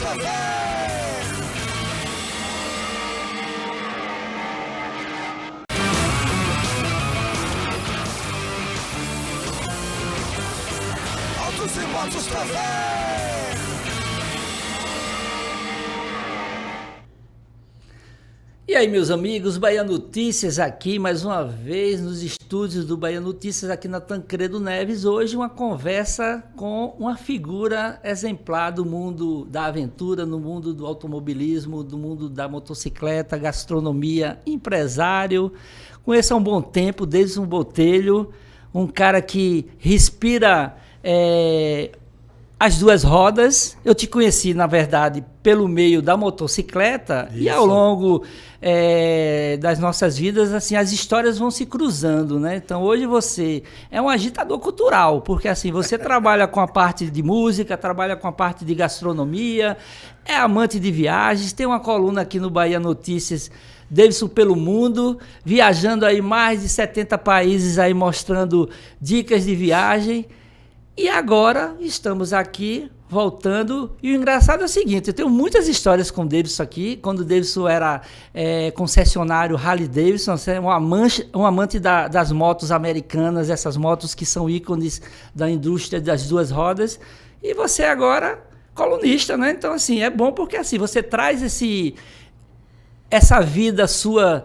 Altos e motos café. E aí, meus amigos, Bahia Notícias aqui, mais uma vez nos estúdios do Bahia Notícias, aqui na Tancredo Neves. Hoje uma conversa com uma figura exemplar do mundo da aventura, no mundo do automobilismo, do mundo da motocicleta, gastronomia, empresário. Conheço há um bom tempo, desde um botelho, um cara que respira as duas rodas. Eu te conheci, na verdade, pelo meio da motocicleta. Isso. E ao longo das nossas vidas, assim, as histórias vão se cruzando, né? Então, hoje você é um agitador cultural, porque assim, você trabalha com a parte de música, trabalha com a parte de gastronomia, é amante de viagens, tem uma coluna aqui no Bahia Notícias, Davidson pelo Mundo, viajando aí mais de 70 países, aí mostrando dicas de viagem. E agora estamos aqui voltando, e o engraçado é o seguinte, eu tenho muitas histórias com o Davidson aqui, quando o Davidson era concessionário Harley Davidson, um amante das motos americanas, essas motos que são ícones da indústria das duas rodas, e você agora colunista, né? Então assim, é bom porque assim, você traz essa vida sua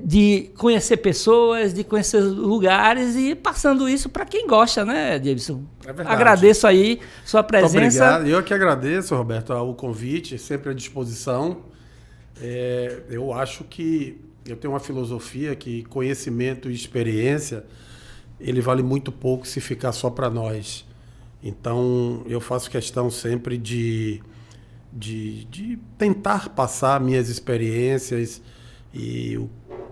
de conhecer pessoas, de conhecer lugares e passando isso para quem gosta, né, Davidson? É verdade. Agradeço aí sua presença. Muito obrigado. Eu que agradeço, Roberto, o convite, sempre à disposição. Eu acho que eu tenho uma filosofia que conhecimento e experiência, ele vale muito pouco se ficar só para nós. Então, eu faço questão sempre de tentar passar minhas experiências e o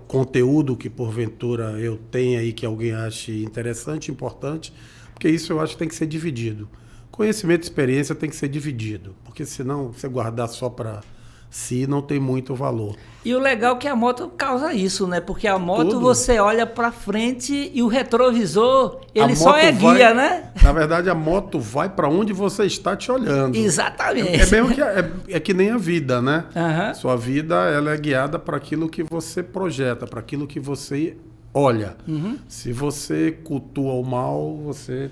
conteúdo que porventura eu tenha aí que alguém ache interessante, importante, porque isso eu acho que tem que ser dividido. Conhecimento e experiência tem que ser dividido, porque senão você guardar só para si não tem muito valor. E o legal é que a moto causa isso, né? Porque a moto Tudo. Você olha para frente e o retrovisor, ele só é guia, né? Na verdade, a moto vai para onde você está te olhando. Exatamente. É que nem a vida, né? Uhum. Sua vida ela é guiada para aquilo que você projeta, para aquilo que você olha. Uhum. Se você cultua o mal, você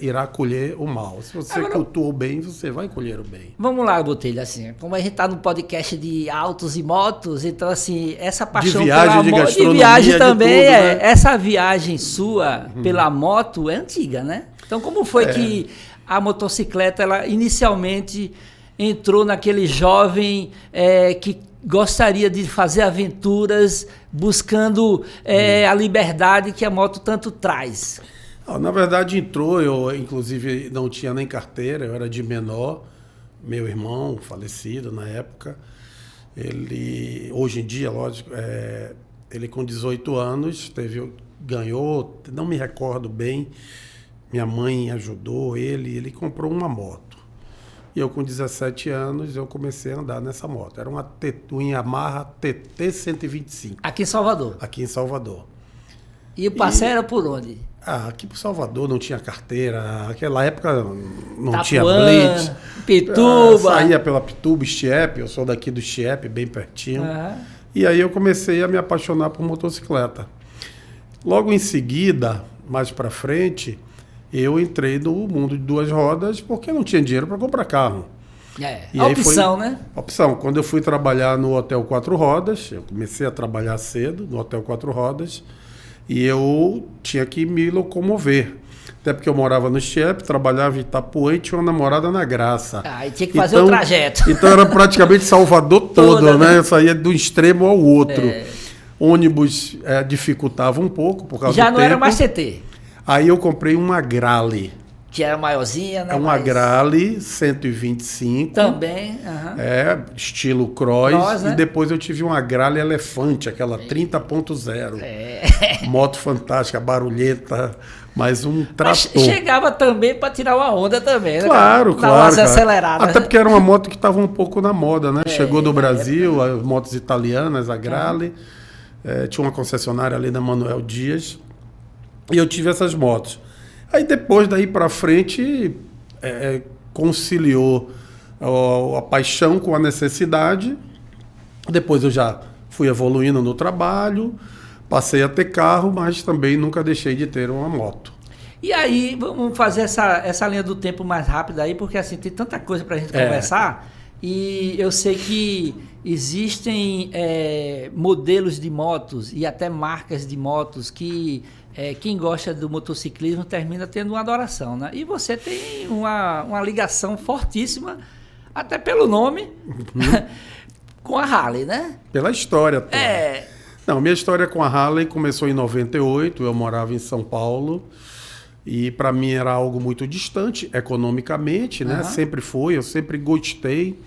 irá colher o mal. Se você cultua o bem, você vai colher o bem. Vamos lá, Botelho, assim, como a gente está no podcast de autos e motos, então assim, essa paixão de viagem, pela de moto, gastronomia, de viagem também, de tudo, né? Essa viagem sua pela moto é antiga, né? Então como foi que a motocicleta, ela inicialmente entrou naquele jovem que gostaria de fazer aventuras, buscando a liberdade que a moto tanto traz? Na verdade entrou, eu inclusive não tinha nem carteira, eu era de menor, meu irmão falecido na época, ele, hoje em dia, lógico, ele com 18 anos, ganhou, não me recordo bem, minha mãe ajudou ele comprou uma moto. E eu com 17 anos, eu comecei a andar nessa moto, era uma Yamaha TT 125. Aqui em Salvador? Aqui em Salvador. E o passeio era por onde? Aqui pro Salvador não tinha carteira, naquela época não Tapuã, tinha blitz. Pituba. Saía pela Pituba, Chiep, eu sou daqui do Chiep, bem pertinho. Uhum. E aí eu comecei a me apaixonar por motocicleta. Logo em seguida, mais para frente, eu entrei no mundo de duas rodas porque não tinha dinheiro para comprar carro. E a opção, né? Opção. Quando eu fui trabalhar no Hotel Quatro Rodas, eu comecei a trabalhar cedo no Hotel Quatro Rodas, e eu tinha que me locomover. Até porque eu morava no Chiep, trabalhava em Itapuã e tinha uma namorada na Graça. E tinha que fazer o trajeto. Então era praticamente Salvador todo, né? Eu saía de um extremo ao outro. Ônibus dificultava um pouco por causa do tempo. Já não era mais CT. Aí eu comprei uma Agrale. Que era maiorzinha, né? É uma Agrale 125. Também. Estilo Cross. Né? E depois eu tive uma Agrale Elefante, aquela 30.0. Moto fantástica, barulhenta, mas um trator. Mas chegava também para tirar uma onda também, né? Claro. Acelerada. Até porque era uma moto que estava um pouco na moda, né? Chegou do Brasil, as motos italianas, a Agrale. Tinha uma concessionária ali na Manuel Dias. E eu tive essas motos. Aí depois daí para frente conciliou a paixão com a necessidade. Depois eu já fui evoluindo no trabalho, passei a ter carro, mas também nunca deixei de ter uma moto. E aí, vamos fazer essa linha do tempo mais rápida aí, porque assim, tem tanta coisa pra gente conversar. E eu sei que existem modelos de motos e até marcas de motos que quem gosta do motociclismo termina tendo uma adoração, né? E você tem uma ligação fortíssima, até pelo nome, com a Harley, né? Pela história toda. Não, minha história com a Harley começou em 98, eu morava em São Paulo. E para mim era algo muito distante, economicamente, né? Sempre foi, eu sempre gostei.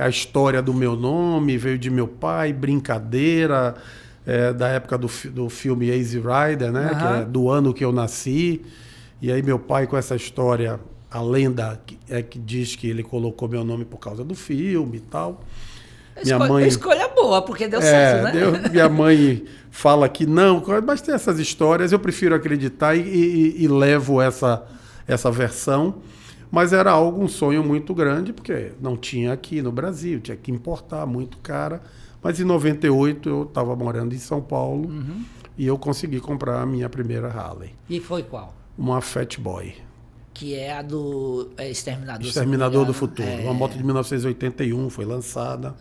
A história do meu nome veio de meu pai, brincadeira, da época do filme Easy Rider, né? Que é do ano que eu nasci. E aí meu pai com essa história, a lenda que diz que ele colocou meu nome por causa do filme e tal. Escolha boa, porque deu certo, né? Minha mãe fala que não, mas tem essas histórias, eu prefiro acreditar e levo essa versão. Mas era um sonho muito grande, porque não tinha aqui no Brasil, tinha que importar, muito cara. Mas em 98 eu estava morando em São Paulo e eu consegui comprar a minha primeira Harley. E foi qual? Uma Fat Boy. Que é a do Exterminador. Exterminador do Futuro. Uma moto de 1981, foi lançada,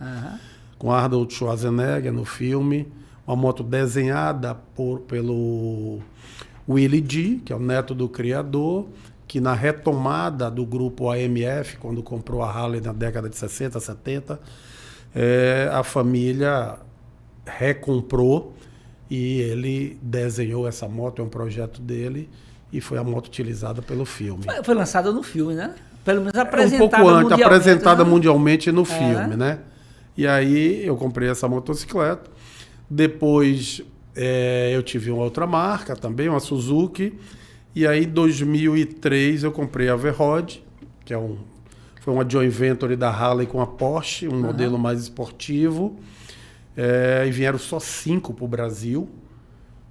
com Arnold Schwarzenegger no filme. Uma moto desenhada pelo Willie D, que é o neto do criador, que na retomada do grupo AMF, quando comprou a Harley na década de 60, 70, a família recomprou e ele desenhou essa moto, é um projeto dele. E foi a moto utilizada pelo filme. Foi lançada no filme, né? Pelo menos apresentada um pouco antes, mundialmente. apresentada mundialmente no filme, né? E aí eu comprei essa motocicleta. Depois eu tive uma outra marca também, uma Suzuki. E aí em 2003 eu comprei a V-Rod, que foi uma joint venture da Harley com a Porsche, um modelo mais esportivo. E vieram só 5 para o Brasil.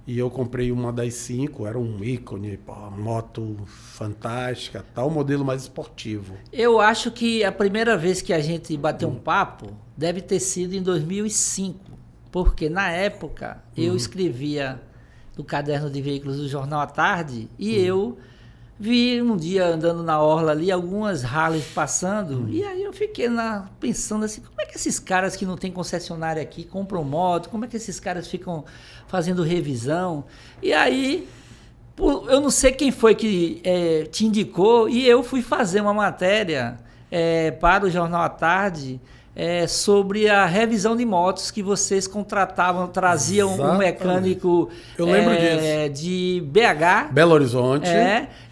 E eu comprei uma das 5, era um ícone, moto fantástica, tal, modelo mais esportivo. Eu acho que a primeira vez que a gente bateu um papo deve ter sido em 2005, porque na época eu escrevia no caderno de veículos do Jornal à Tarde e eu vi um dia andando na orla ali algumas Harleys passando e aí eu fiquei pensando assim, como é que esses caras que não tem concessionária aqui compram moto, como é que esses caras ficam fazendo revisão? E aí eu não sei quem foi que te indicou e eu fui fazer uma matéria para o Jornal à Tarde sobre a revisão de motos que vocês contratavam, traziam um mecânico eu lembro disso. De BH. Belo Horizonte.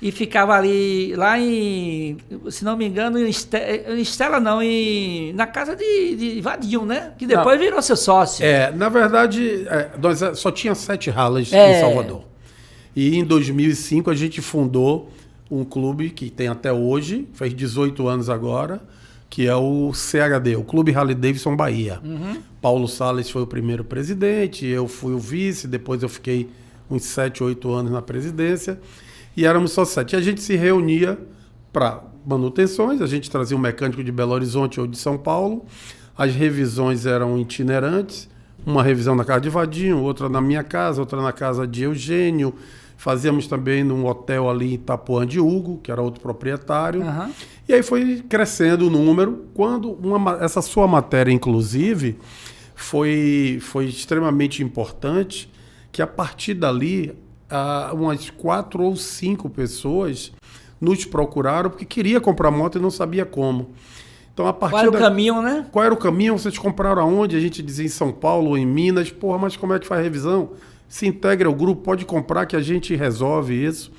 E ficava ali, lá em, se não me engano, em Estela não, na casa de Vadinho, né? Que depois virou seu sócio. Na verdade, nós só tinha 7 Harleys em Salvador. E em 2005 a gente fundou um clube que tem até hoje, fez 18 anos agora, que é o CHD, o Clube Harley Davidson Bahia. Paulo Salles foi o primeiro presidente, eu fui o vice, depois eu fiquei uns 7, 8 anos na presidência, e éramos só 7. E a gente se reunia para manutenções, a gente trazia um mecânico de Belo Horizonte ou de São Paulo, as revisões eram itinerantes, uma revisão na casa de Vadinho, outra na minha casa, outra na casa de Eugênio. Fazíamos também num hotel ali em Itapuã de Hugo, que era outro proprietário. E aí foi crescendo o número. Quando essa sua matéria, inclusive, foi extremamente importante, que a partir dali, umas 4 ou 5 pessoas nos procuraram porque queria comprar moto e não sabia como. Então, a partir Qual era o caminho, né? Qual era o caminho? Vocês compraram aonde? A gente dizia em São Paulo ou em Minas. Porra, mas como é que faz revisão? Se integra ao grupo, pode comprar que a gente resolve isso.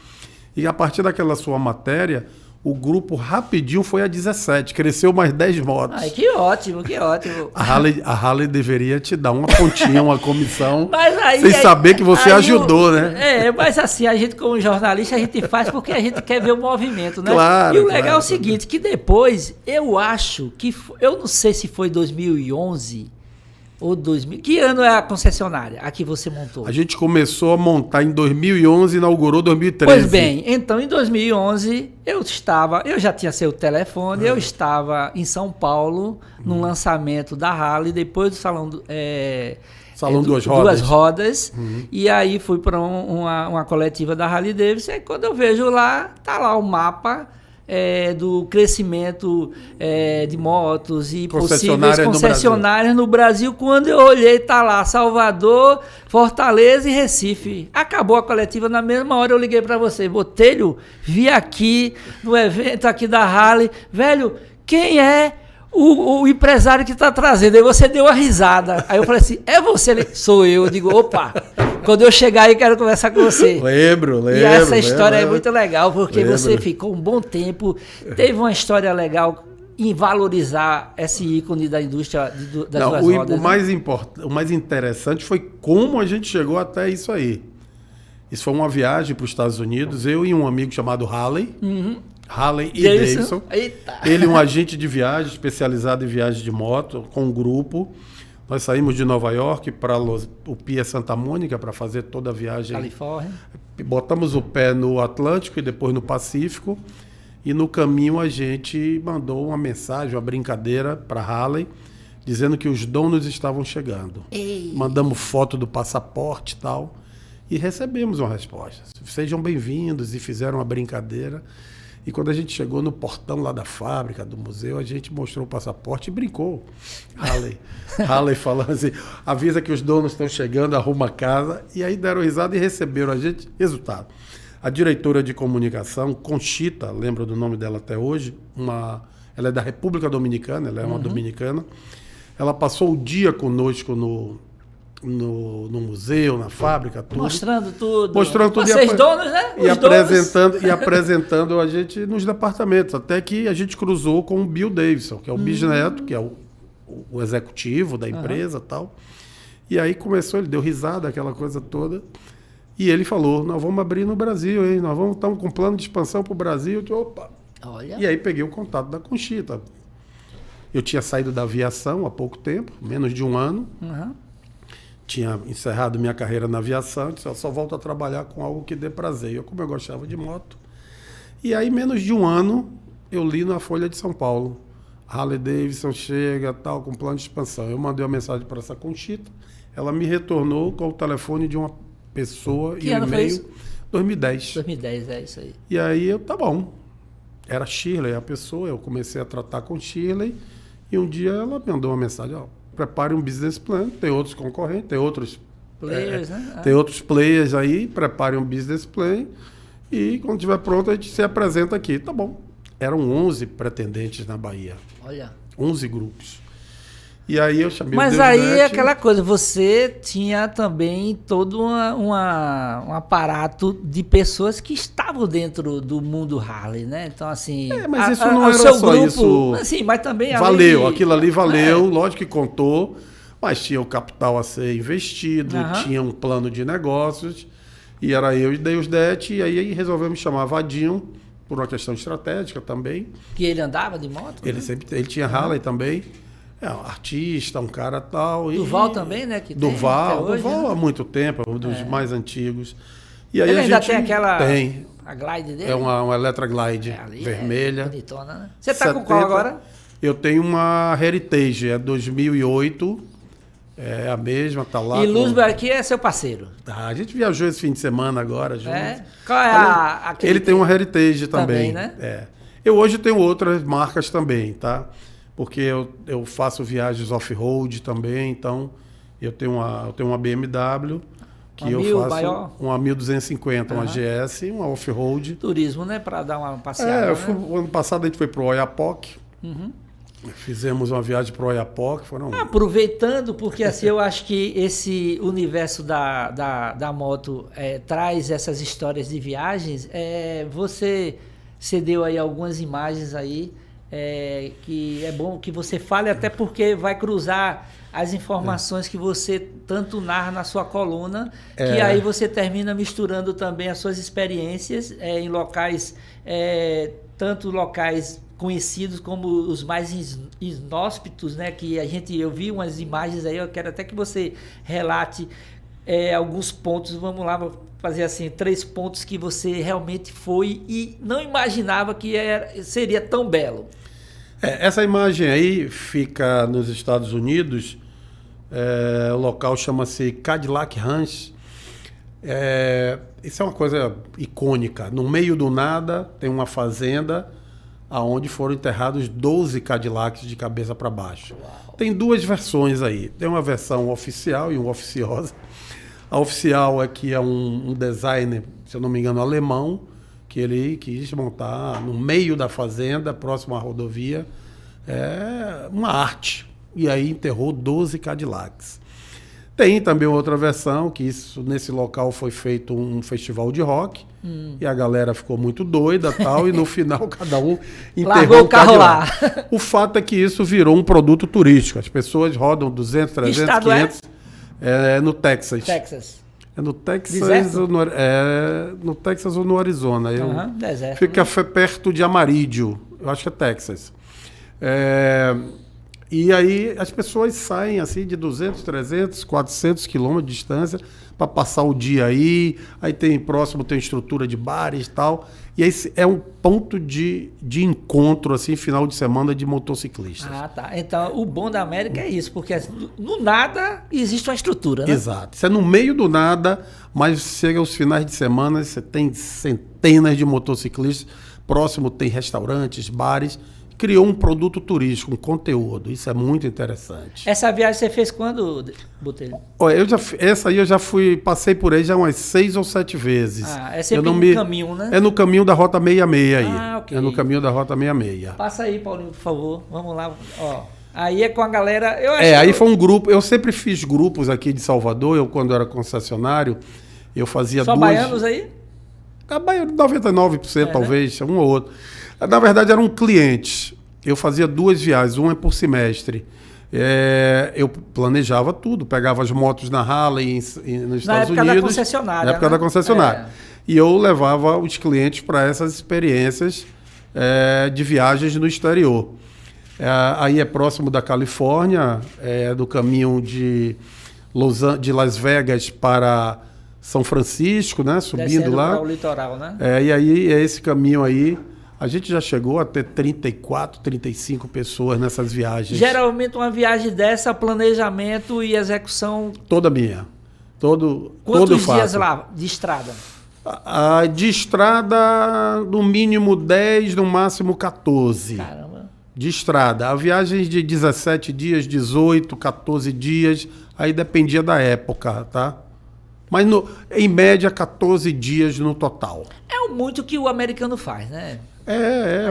E a partir daquela sua matéria, o grupo rapidinho foi a 17, cresceu mais 10 motos. Ai, que ótimo, que ótimo. A Harley deveria te dar uma pontinha, uma comissão, mas sem saber que você ajudou, né? Mas assim, a gente como jornalista, a gente faz porque a gente quer ver o movimento, né? Claro, e o legal é o seguinte, que depois, eu acho que, eu não sei se foi 2011, ou 2000. Que ano é a concessionária a que você montou? A gente começou a montar em 2011 e inaugurou em 2013. Pois bem, então em 2011 eu já tinha seu telefone, eu estava em São Paulo no lançamento da Harley, depois do Salão Duas Rodas, e aí fui para uma coletiva da Harley Davidson, e quando eu vejo lá, tá lá o mapa do crescimento de motos e possíveis concessionárias no Brasil. Quando eu olhei, tá lá Salvador, Fortaleza e Recife. Acabou a coletiva, na mesma hora eu liguei para você, Botelho, vi aqui no evento aqui da Harley, velho, quem é o empresário que está trazendo? Aí você deu uma risada. Aí eu falei assim, é você? Ele, sou eu. Eu digo, opa, quando eu chegar aí quero conversar com você. Lembro. E essa história é muito legal, porque você ficou um bom tempo, teve uma história legal em valorizar esse ícone da indústria das duas rodas. O mais interessante foi como a gente chegou até isso aí. Isso foi uma viagem para os Estados Unidos, eu e um amigo chamado Harley. Harley e Davidson. Eita. Ele é um agente de viagem, especializado em viagem de moto, com um grupo. Nós saímos de Nova York para o Pia Santa Mônica para fazer toda a viagem. Califórnia. Botamos o pé no Atlântico e depois no Pacífico. E no caminho a gente mandou uma mensagem, uma brincadeira para Harley, dizendo que os donos estavam chegando. Ei. Mandamos foto do passaporte e tal. E recebemos uma resposta. Sejam bem-vindos, e fizeram uma brincadeira. E quando a gente chegou no portão lá da fábrica, do museu, a gente mostrou o passaporte e brincou. Harley falando assim, avisa que os donos estão chegando, arruma a casa. E aí deram risada e receberam a gente. Resultado, a diretora de comunicação, Conchita, lembro do nome dela até hoje, ela é da República Dominicana, ela é uma dominicana. Ela passou o dia conosco no museu, na fábrica, tudo. Mostrando tudo. Vocês donos, né? E apresentando a gente nos departamentos. Até que a gente cruzou com o Bill Davidson, que é o bisneto, que é o executivo da empresa e tal. E aí começou, ele deu risada, aquela coisa toda. E ele falou, nós vamos abrir no Brasil, hein? Nós estamos com um plano de expansão para o Brasil. Opa! Olha. E aí peguei o contato da Conchita. Eu tinha saído da aviação há pouco tempo, menos de um ano. Tinha encerrado minha carreira na aviação, disse, eu só volto a trabalhar com algo que dê prazer. Como eu gostava de moto. E aí, menos de um ano, eu li na Folha de São Paulo. Harley Davidson chega, tal, com plano de expansão. Eu mandei uma mensagem para essa Conchita, ela me retornou com o telefone de uma pessoa e um e-mail. 2010. 2010, é isso aí. E aí, tá bom. Era Shirley a pessoa, eu comecei a tratar com Shirley, e um dia ela mandou uma mensagem, prepare um business plan, tem outros concorrentes, tem outros players, né? Tem outros players aí, prepare um business plan e quando estiver pronto a gente se apresenta aqui. Tá bom. Eram 11 pretendentes na Bahia. Olha. 11 grupos. E aí eu chamei Mas o Deus aí Net. é aquela coisa, você tinha também todo um aparato de pessoas que estavam dentro do mundo Harley, né? Então, assim... mas isso não era só grupo, isso. Assim, mas também... Valeu, aquilo ali valeu, lógico que contou, mas tinha o capital a ser investido, tinha um plano de negócios, e era eu e Deus Det, e aí resolvemos chamar Vadinho, por uma questão estratégica também. Que ele andava de moto? Ele tinha Harley também. É um artista, um cara tal. Durval também, né? Que Durval hoje, né? há muito tempo, um dos mais antigos. E aí ele a ainda gente tem aquela... Tem. A Glide dele? É uma Electra Glide vermelha. Bonitona, né? Você tá com qual agora? Eu tenho uma Heritage, é 2008. É a mesma, tá lá. E Luzber aqui é seu parceiro. A gente viajou esse fim de semana agora juntos. Qual é Ele tem uma Heritage também. Né? Eu hoje tenho outras marcas também, tá? Porque eu faço viagens off-road também, então eu tenho uma BMW, que eu faço uma 1250, uma GS, uma off-road. Turismo, né? Para dar uma passeada. O ano passado a gente foi para o Oiapoque, fizemos uma viagem para o Oiapoque. Aproveitando, porque assim eu acho que esse universo da moto traz essas histórias de viagens, você cedeu aí algumas imagens aí, que é bom que você fale, até porque vai cruzar as informações que você tanto narra na sua coluna, que aí você termina misturando também as suas experiências em locais, tanto locais conhecidos como os mais inóspitos, né? Que eu vi umas imagens aí, eu quero até que você relate alguns pontos, vamos lá, vou fazer assim, 3 pontos que você realmente foi e não imaginava que seria tão belo. Essa imagem aí fica nos Estados Unidos, o local chama-se Cadillac Ranch. Isso é uma coisa icônica. No meio do nada tem uma fazenda onde foram enterrados 12 Cadillacs de cabeça para baixo. Uau. Tem 2 versões aí. Tem uma versão oficial e uma oficiosa. A oficial é que é um designer, se eu não me engano, alemão, que ele quis montar no meio da fazenda, próximo à rodovia, uma arte. E aí enterrou 12 Cadillacs. Tem também outra versão, que nesse local foi feito um festival de rock, e a galera ficou muito doida tal, e no final cada um enterrou largou o carro lá. O fato é que isso virou um produto turístico. As pessoas rodam 200, 300, Estado 500... no Texas. Texas. É no Texas, no Texas ou no Arizona. Deserto. Fica perto de Amarillo, eu acho que é Texas. E aí as pessoas saem assim de 200, 300, 400 quilômetros de distância para passar o dia aí. Aí próximo tem estrutura de bares e tal. E esse é um ponto de encontro, assim, final de semana de motociclistas. Ah, tá. Então, o bom da América é isso, porque no nada existe uma estrutura, né? Exato. Isso é no meio do nada, mas chega aos finais de semana, você tem centenas de motociclistas. Próximo tem restaurantes, bares. Criou um produto turístico, um conteúdo. Isso é muito interessante. Essa viagem você fez quando, Botelho? Olha, essa aí eu já passei por aí já umas 6 ou 7 vezes. É sempre no caminho, né? É no caminho da Rota 66 aí. Ok. É no caminho da Rota 66. Passa aí, Paulinho, por favor. Vamos lá. Ó, aí é com a galera... aí foi um grupo... Eu sempre fiz grupos aqui de Salvador. Eu, quando era concessionário, eu fazia Só baianos aí? Baiano, 99%, talvez, um ou outro. Na verdade, eram clientes. Eu fazia 2 viagens, uma por semestre. Eu planejava tudo, pegava as motos na Harley nos Estados Unidos. Na época da concessionária. Na época da concessionária. E eu levava os clientes para essas experiências de viagens no exterior. Aí é próximo da Califórnia, do caminho de Las Vegas para São Francisco, né? Subindo descendo lá. para o litoral, né? E aí é esse caminho aí. A gente já chegou a ter 34, 35 pessoas nessas viagens. Geralmente uma viagem dessa, planejamento e execução... Toda minha. Quantos dias lá de estrada? De estrada, no mínimo 10, no máximo 14. Caramba. De estrada. A viagem de 17 dias, 18, 14 dias, aí dependia da época, tá? Mas em média 14 dias no total. É muito que o americano faz, né?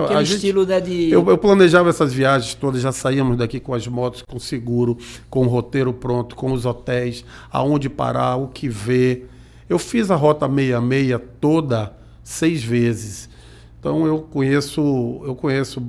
Aquele estilo, né, de... Eu planejava essas viagens todas, já saíamos daqui com as motos, com seguro, com o roteiro pronto, com os hotéis, aonde parar, o que ver. Eu fiz a Rota 66 toda 6 vezes. Então eu conheço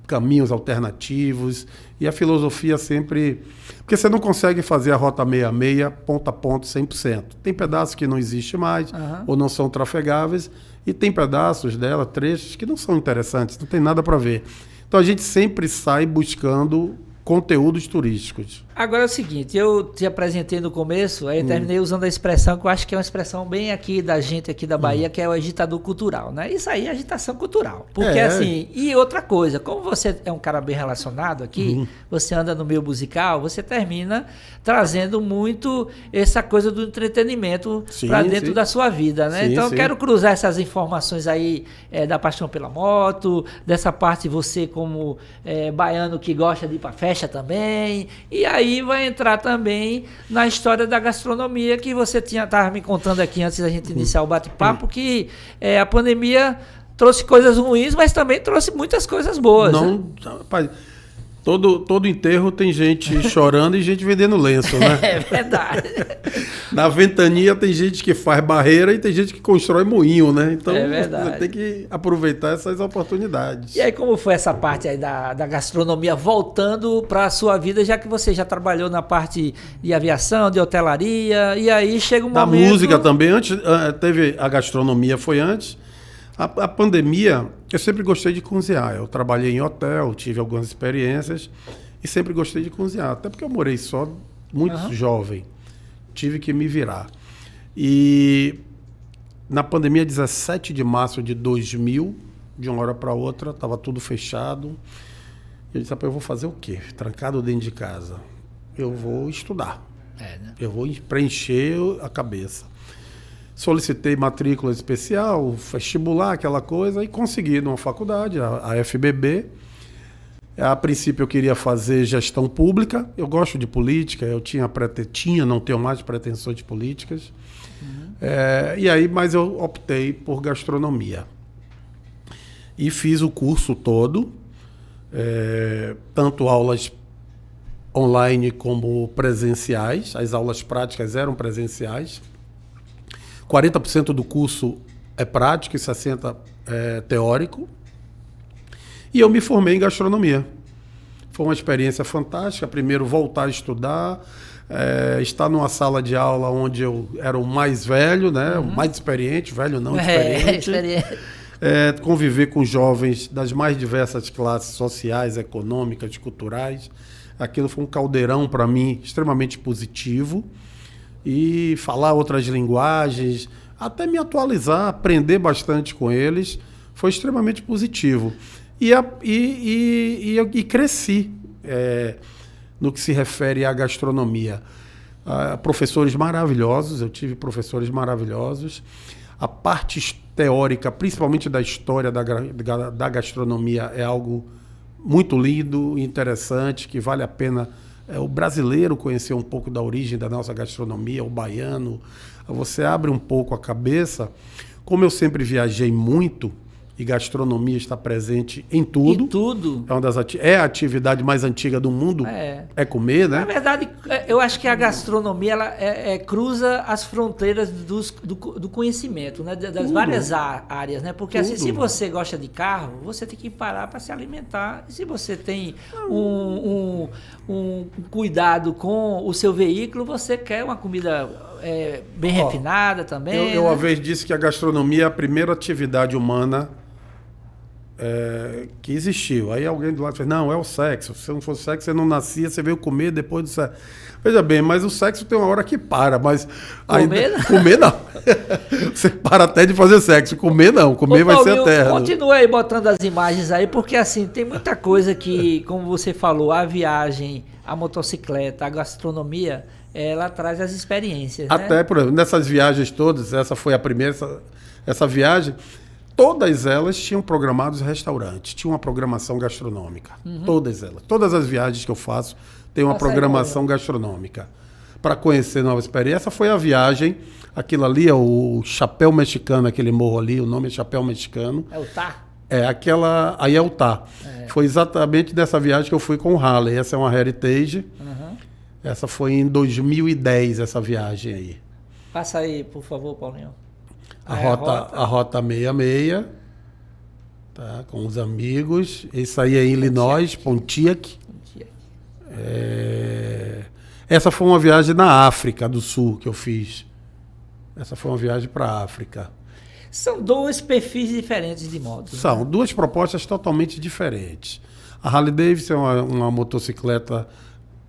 caminhos alternativos e a filosofia sempre... Porque você não consegue fazer a Rota 66 ponto a ponto 100%. Tem pedaços que não existem mais ou não são trafegáveis e tem pedaços dela, trechos que não são interessantes, não tem nada para ver. Então a gente sempre sai buscando conteúdos turísticos. Agora é o seguinte, eu te apresentei no começo, aí eu terminei usando a expressão que eu acho que é uma expressão bem aqui da gente aqui da Bahia, que é o agitador cultural, né? Isso aí é agitação cultural. Porque assim, e outra coisa, como você é um cara bem relacionado aqui, você anda no meio musical, você termina trazendo muito essa coisa do entretenimento para dentro da sua vida, né? Então eu quero cruzar essas informações aí da paixão pela moto, dessa parte você como baiano que gosta de ir para festa também, e aí vai entrar também na história da gastronomia que você estava me contando aqui antes da gente iniciar o bate-papo, que a pandemia trouxe coisas ruins, mas também trouxe muitas coisas boas. Não, rapaz, todo enterro tem gente chorando e gente vendendo lenço, né? É verdade. Na Ventania tem gente que faz barreira e tem gente que constrói moinho, né? Então você tem que aproveitar essas oportunidades. E aí como foi essa parte aí da gastronomia voltando para a sua vida, já que você já trabalhou na parte de aviação, de hotelaria, e aí chega um momento... Da música também, antes teve a gastronomia, foi antes. A pandemia, eu sempre gostei de cozinhar. Eu trabalhei em hotel, tive algumas experiências e sempre gostei de cozinhar. Até porque eu morei só, muito jovem. Tive que me virar. E na pandemia, 17 de março de 2000, de uma hora para outra, estava tudo fechado. Eu disse, eu vou fazer o quê? Trancado dentro de casa. Eu vou estudar. Né? Eu vou preencher a cabeça. Solicitei matrícula especial, vestibular, aquela coisa, e consegui numa faculdade, a FBB. A princípio eu queria fazer gestão pública. Eu gosto de política, eu não tenho mais pretensões políticas. E aí, mas eu optei por gastronomia. E fiz o curso todo, tanto aulas online como presenciais. As aulas práticas eram presenciais. 40% do curso é prático e 60% é teórico. E eu me formei em gastronomia. Foi uma experiência fantástica. Primeiro, voltar a estudar, estar numa sala de aula onde eu era o mais velho, né? O mais experiente, velho não, experiente. Conviver com jovens das mais diversas classes sociais, econômicas, culturais. Aquilo foi um caldeirão para mim extremamente positivo. E falar outras linguagens, até me atualizar, aprender bastante com eles, foi extremamente positivo. E cresci no que se refere à gastronomia. Professores maravilhosos, eu tive professores maravilhosos. A parte teórica, principalmente da história da gastronomia, é algo muito lindo, interessante, que vale a pena o brasileiro conhecer um pouco da origem da nossa gastronomia, o baiano. Você abre um pouco a cabeça. Como eu sempre viajei muito, e gastronomia está presente em tudo. Em tudo. É a atividade mais antiga do mundo. É comer, né? Na verdade, eu acho que a gastronomia ela cruza as fronteiras do conhecimento, né? Das várias áreas, né? Porque assim, se você gosta de carro, você tem que parar para se alimentar. E se você tem um cuidado com o seu veículo, você quer uma comida bem refinada também. Eu uma vez disse que a gastronomia é a primeira atividade humana que existiu. Aí alguém do lado fez, não, é o sexo. Se não fosse sexo, você não nascia, você veio comer depois do sexo. Veja bem, mas o sexo tem uma hora que para, mas... Comer não. Você para até de fazer sexo. Comer não, comer vai ser eterno. Continua aí botando as imagens aí, porque assim, tem muita coisa que, como você falou, a viagem, a motocicleta, a gastronomia, ela traz as experiências, até, né? por exemplo, nessas viagens todas, essa foi a primeira, essa viagem... Todas elas tinham programados restaurantes, tinha uma programação gastronômica. Todas elas. Todas as viagens que eu faço têm uma programação gastronômica. Para conhecer novas experiências. Essa foi a viagem, aquilo ali é o Chapéu Mexicano, aquele morro ali, o nome é Chapéu Mexicano. É o Tá? Aí é o Tá. Foi exatamente dessa viagem que eu fui com o Harley. Essa é uma Heritage. Essa foi em 2010, essa viagem aí. Passa aí, por favor, Paulinho. A rota 66, tá, com os amigos. Isso aí é em Illinois, Pontiac. Essa foi uma viagem na África do Sul que eu fiz. Essa foi uma viagem para a África. São dois perfis diferentes de motos. São duas propostas totalmente diferentes. A Harley Davidson é uma motocicleta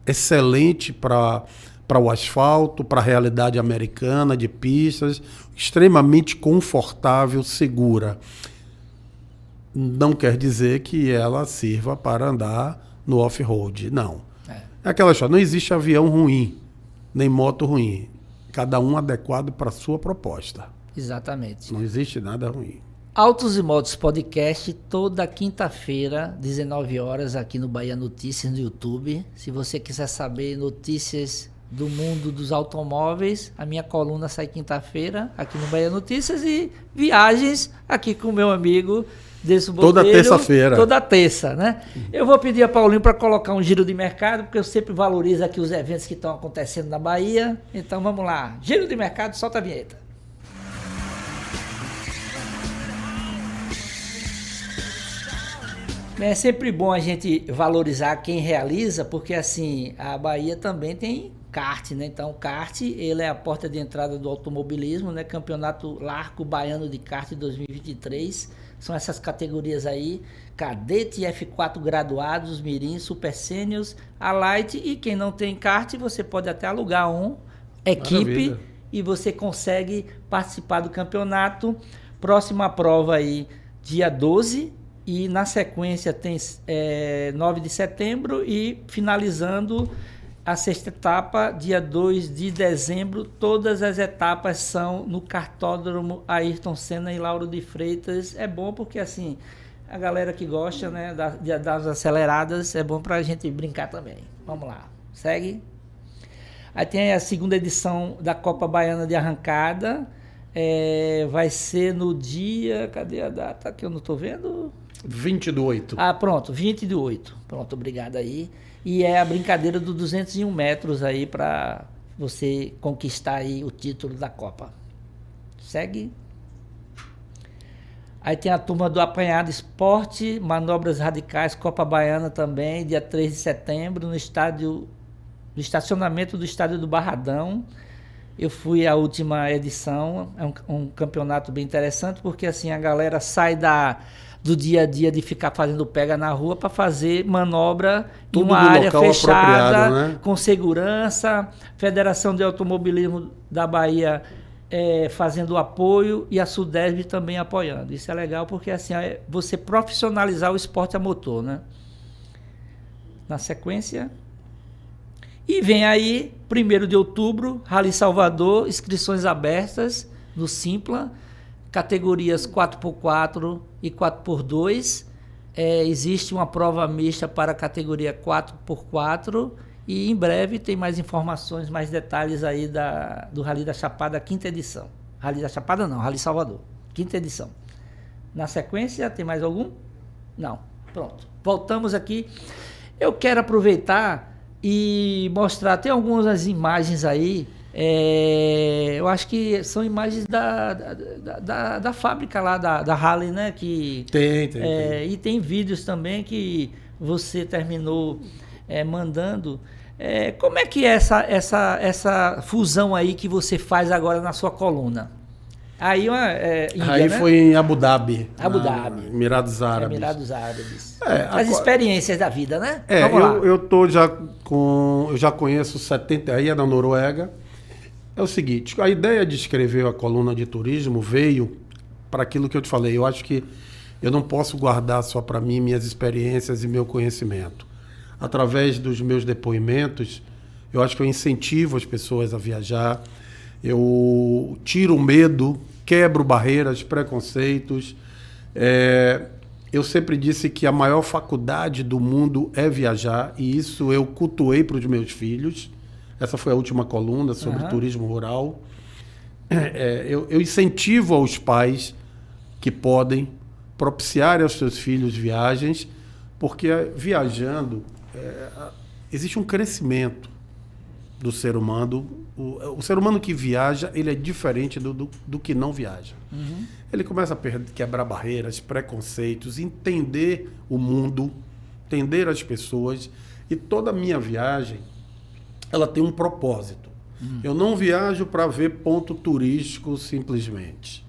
excelente para o asfalto, para a realidade americana de pistas, extremamente confortável, segura. Não quer dizer que ela sirva para andar no off-road, não. É aquela história, não existe avião ruim, nem moto ruim. Cada um adequado para a sua proposta. Exatamente. Não existe nada ruim. Autos e Motos Podcast, toda quinta-feira, 19 horas, aqui no Bahia Notícias, no YouTube. Se você quiser saber notícias do mundo dos automóveis, a minha coluna sai quinta-feira aqui no Bahia Notícias e viagens aqui com o meu amigo Deso Botelho. Toda terça-feira. Toda terça, né? Eu vou pedir a Paulinho para colocar um giro de mercado, porque eu sempre valorizo aqui os eventos que estão acontecendo na Bahia. Então vamos lá, giro de mercado, solta a vinheta. É sempre bom a gente valorizar quem realiza, porque assim, a Bahia também tem kart, né? Então, o kart, ele é a porta de entrada do automobilismo, né? Campeonato Largo Baiano de Kart 2023. São essas categorias aí, cadete, F4 graduados, mirim, super sêniors, a light, e quem não tem kart, você pode até alugar equipe. Maravilha. E você consegue participar do campeonato. Próxima prova aí, dia 12, e na sequência tem 9 de setembro e finalizando a sexta etapa, dia 2 de dezembro. Todas as etapas são no Kartódromo Ayrton Senna e Lauro de Freitas. É bom porque assim, a galera que gosta, né, das aceleradas, é bom pra gente brincar também. Vamos lá, segue. Aí tem a segunda edição da Copa Baiana de Arrancada. Vai ser no dia... Cadê a data que eu não estou vendo? 20 do 8. Ah, pronto, 20 do 8. Pronto, obrigado aí. E é a brincadeira do 201 metros aí para você conquistar aí o título da Copa. Segue. Aí tem a turma do Apanhado Esporte, Manobras Radicais, Copa Baiana também, dia 3 de setembro, no estacionamento do estádio do Barradão. Eu fui à última edição, é um campeonato bem interessante, porque assim a galera sai do dia a dia de ficar fazendo pega na rua para fazer manobra em uma área fechada, né? Com segurança. Federação de Automobilismo da Bahia fazendo o apoio e a Sudesb também apoiando. Isso é legal porque assim é você profissionalizar o esporte a motor, né? Na sequência... E vem aí, 1º de outubro, Rally Salvador, inscrições abertas no Simpla, categorias 4x4 e 4x2. Existe uma prova mista para a categoria 4x4 e em breve tem mais informações, mais detalhes aí do Rally da Chapada, 5ª edição. Rally da Chapada não, Rally Salvador, 5ª edição. Na sequência, tem mais algum? Não. Pronto. Voltamos aqui. Eu quero aproveitar e mostrar, tem algumas imagens aí, eu acho que são imagens da fábrica lá, da Harley, né? Que, tem. E tem vídeos também que você terminou mandando. Como é que é essa fusão aí que você faz agora na sua coluna? Aí, Índia, né? Foi em Abu Dhabi. Emirados Árabes. Emirados Árabes. As experiências da vida, né? Vamos lá. Eu já conheço 70, aí é na Noruega. É o seguinte, a ideia de escrever a coluna de turismo veio para aquilo que eu te falei. Eu acho que eu não posso guardar só para mim minhas experiências e meu conhecimento. Através dos meus depoimentos, eu acho que eu incentivo as pessoas a viajar. Eu tiro o medo, quebro barreiras, preconceitos. Eu sempre disse que a maior faculdade do mundo é viajar, e isso eu cultuei para os meus filhos. Essa foi a última coluna sobre turismo rural. Eu incentivo aos pais que podem propiciar aos seus filhos viagens, porque viajando existe um crescimento do ser humano. O ser humano que viaja, ele é diferente do que não viaja. Ele começa a quebrar barreiras, preconceitos, entender o mundo, entender as pessoas. E toda a minha viagem, ela tem um propósito. Eu não viajo para ver ponto turístico simplesmente.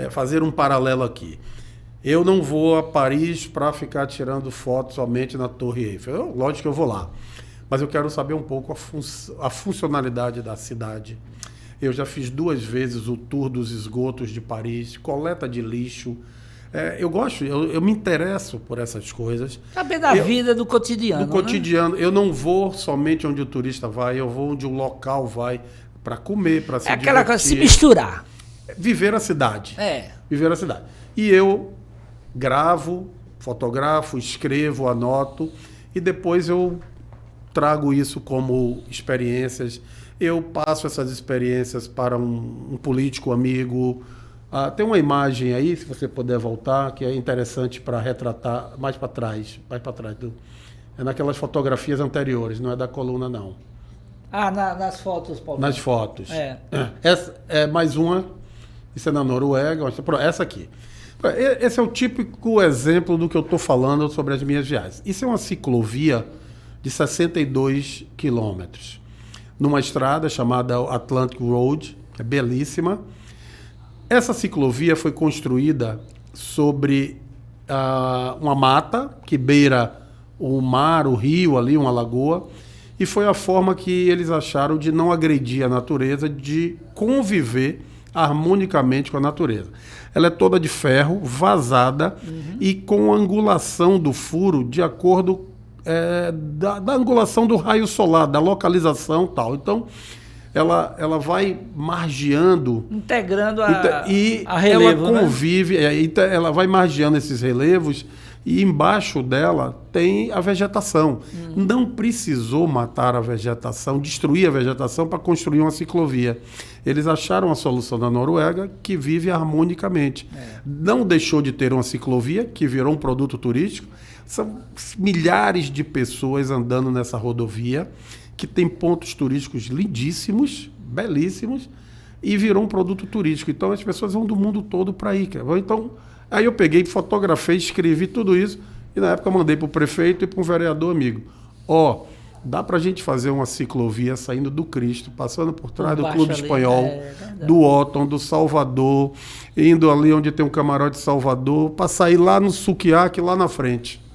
Fazer um paralelo aqui. Eu não vou a Paris para ficar tirando fotos somente na Torre Eiffel. Lógico que eu vou lá. Mas eu quero saber um pouco a funcionalidade da cidade. Eu já fiz 2 vezes o tour dos esgotos de Paris, coleta de lixo. Eu gosto, eu me interesso por essas coisas. Saber da vida do cotidiano. Do cotidiano. Né? Eu não vou somente onde o turista vai, eu vou onde o local vai para comer, para se divertir. Aquela coisa, se misturar. Viver a cidade. Viver a cidade. E eu gravo, fotografo, escrevo, anoto e depois eu trago isso como experiências. Eu passo essas experiências para um político amigo. Tem uma imagem aí, se você puder voltar, que é interessante para retratar mais para trás. É naquelas fotografias anteriores, não é da coluna, não. Nas fotos, Paulo. Nas fotos. Essa é mais uma. Isso é na Noruega. Essa aqui. Esse é o típico exemplo do que eu estou falando sobre as minhas viagens. Isso é uma ciclovia de 62 quilômetros. numa estrada chamada Atlantic Road, que é belíssima. Essa ciclovia foi construída sobre uma mata que beira o mar, o rio ali, uma lagoa, e foi a forma que eles acharam de não agredir a natureza, de conviver harmonicamente com a natureza. Ela é toda de ferro, vazada e com angulação do furo de acordo da angulação do raio solar, da localização e tal. Então, ela vai margeando... Integrando a ela relevo, convive, ela vai margeando esses relevos e embaixo dela tem a vegetação. Não precisou matar a vegetação, destruir a vegetação para construir uma ciclovia. Eles acharam a solução da Noruega que vive harmonicamente. Não deixou de ter uma ciclovia que virou um produto turístico. São milhares de pessoas andando nessa rodovia que tem pontos turísticos lindíssimos, belíssimos, e virou um produto turístico. Então as pessoas vão do mundo todo para aí. Então, aí eu peguei, fotografei, escrevi tudo isso, e na época mandei para o prefeito e para um vereador amigo. Dá para a gente fazer uma ciclovia saindo do Cristo, passando por trás do Clube Espanhol, do Otton, do Salvador, indo ali onde tem um camarote Salvador, para sair lá no Suquiaque, lá na frente.